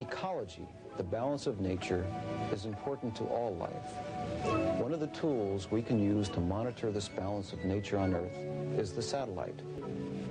Ecology, the balance of nature, is important to all life. One of the tools we can use to monitor this balance of nature on Earth is the satellite.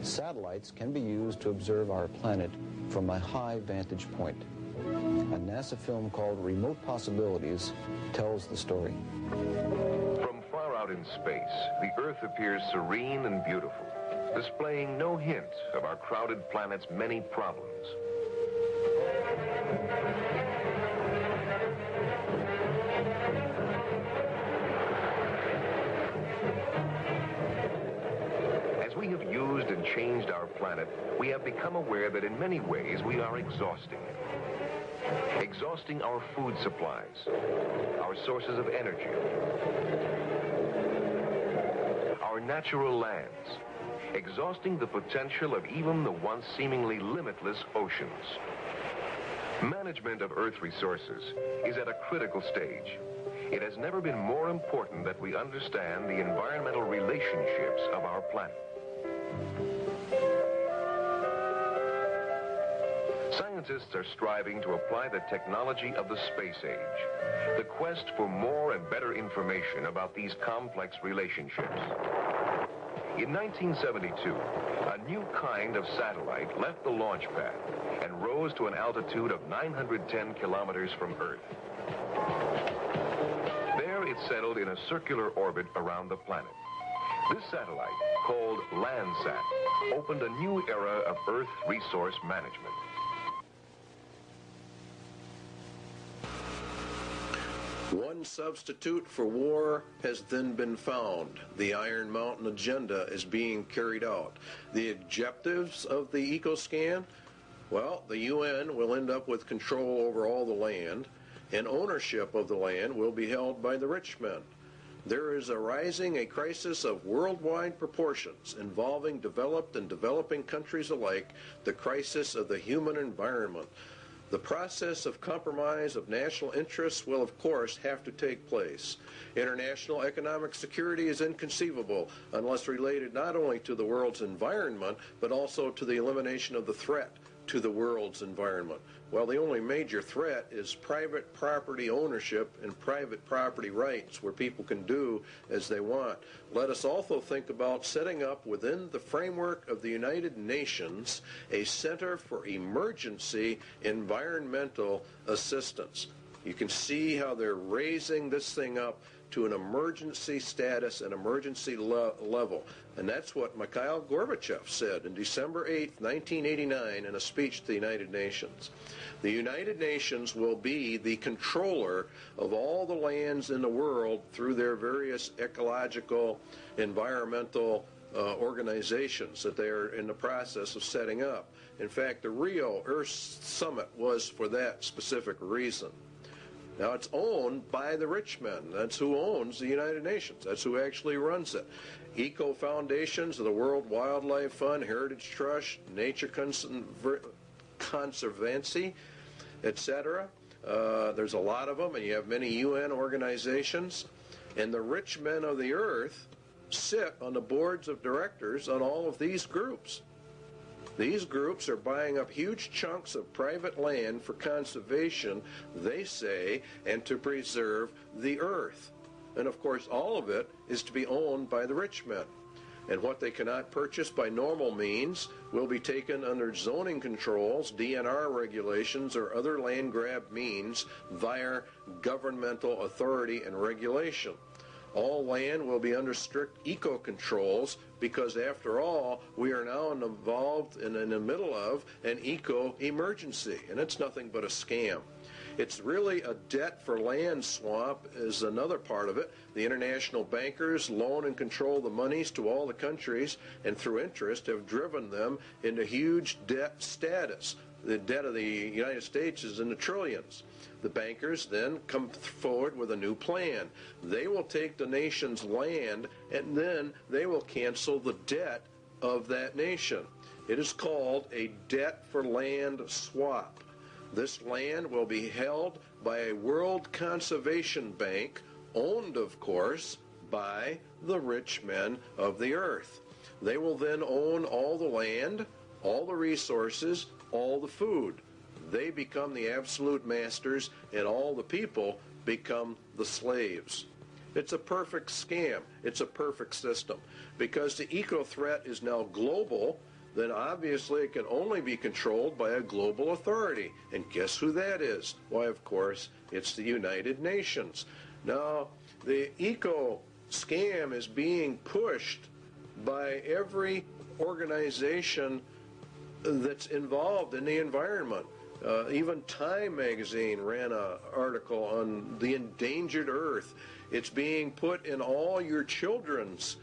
Satellites can be used to observe our planet from a high vantage point. A NASA film called Remote Possibilities tells the story. From far out in space, the Earth appears serene and beautiful, displaying no hint of our crowded planet's many problems. As we have used and changed our planet, we have become aware that in many ways we are exhausting it. Exhausting our food supplies, our sources of energy, our natural lands, exhausting the potential of even the once seemingly limitless oceans. Management of Earth resources is at a critical stage. It has never been more important that we understand the environmental relationships of our planet. Scientists are striving to apply the technology of the space age, the quest for more and better information about these complex relationships. In 1972, a new kind of satellite left the launch pad and rose to an altitude of 910 kilometers from Earth. There it settled in a circular orbit around the planet. This satellite, called Landsat, opened a new era of Earth resource management. One substitute for war has then been found. The Iron Mountain agenda is being carried out. The objectives of the EcoScan? Well, the UN will end up with control over all the land, and ownership of the land will be held by the rich men. There is arising a crisis of worldwide proportions involving developed and developing countries alike, the crisis of the human environment. The process of compromise of national interests will, of course, have to take place. International economic security is inconceivable unless related not only to the world's environment, but also to the elimination of the threat to the world's environment. Well, the only major threat is private property ownership and private property rights, where people can do as they want. Let us also think about setting up within the framework of the United Nations a Center for Emergency Environmental Assistance. You can see how they're raising this thing up to an emergency status, an emergency level. And that's what Mikhail Gorbachev said in December 8, 1989, in a speech to the United Nations. The United Nations will be the controller of all the lands in the world through their various ecological, environmental organizations that they are in the process of setting up. In fact, the Rio Earth Summit was for that specific reason. Now, it's owned by the rich men. That's who owns the United Nations. That's who actually runs it. Eco foundations of the World Wildlife Fund, Heritage Trust, Nature Conservancy, etc. There's a lot of them, and you have many UN organizations. And the rich men of the earth sit on the boards of directors on all of these groups. These groups are buying up huge chunks of private land for conservation, they say, and to preserve the earth. And of course, all of it is to be owned by the rich men. And what they cannot purchase by normal means will be taken under zoning controls, DNR regulations, or other land grab means via governmental authority and regulation. All land will be under strict eco-controls because, after all, we are now involved in the middle of an eco-emergency, and it's nothing but a scam. It's really a debt for land swap is another part of it. The international bankers loan and control the monies to all the countries, and through interest have driven them into huge debt status. The debt of the United States is in the trillions. The bankers then come forward with a new plan. They will take the nation's land, and then they will cancel the debt of that nation. It is called a debt for land swap. This land will be held by a World Conservation Bank, owned, of course, by the rich men of the earth. They will then own all the land, all the resources, all the food. they become the absolute masters, and all the people become the slaves. It's a perfect scam. It's a perfect system. Because the eco-threat is now global, then obviously it can only be controlled by a global authority. And guess who that is? Why, of course, it's the United Nations. Now, the eco-scam is being pushed by every organization that's involved in the environment. Even Time magazine ran an article on the endangered earth. It's being put in all your children's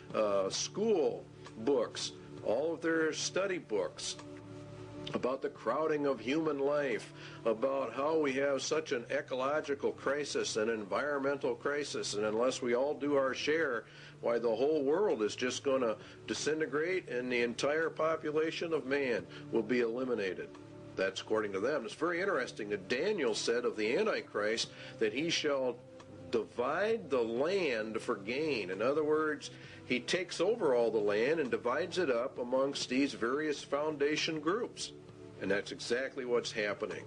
school books, all of their study books, about the crowding of human life, about how we have such an ecological crisis, an environmental crisis, and unless we all do our share, why the whole world is just going to disintegrate and the entire population of man will be eliminated. That's according to them. It's very interesting that Daniel said of the Antichrist that he shall divide the land for gain. In other words, he takes over all the land and divides it up amongst these various foundation groups. And that's exactly what's happening.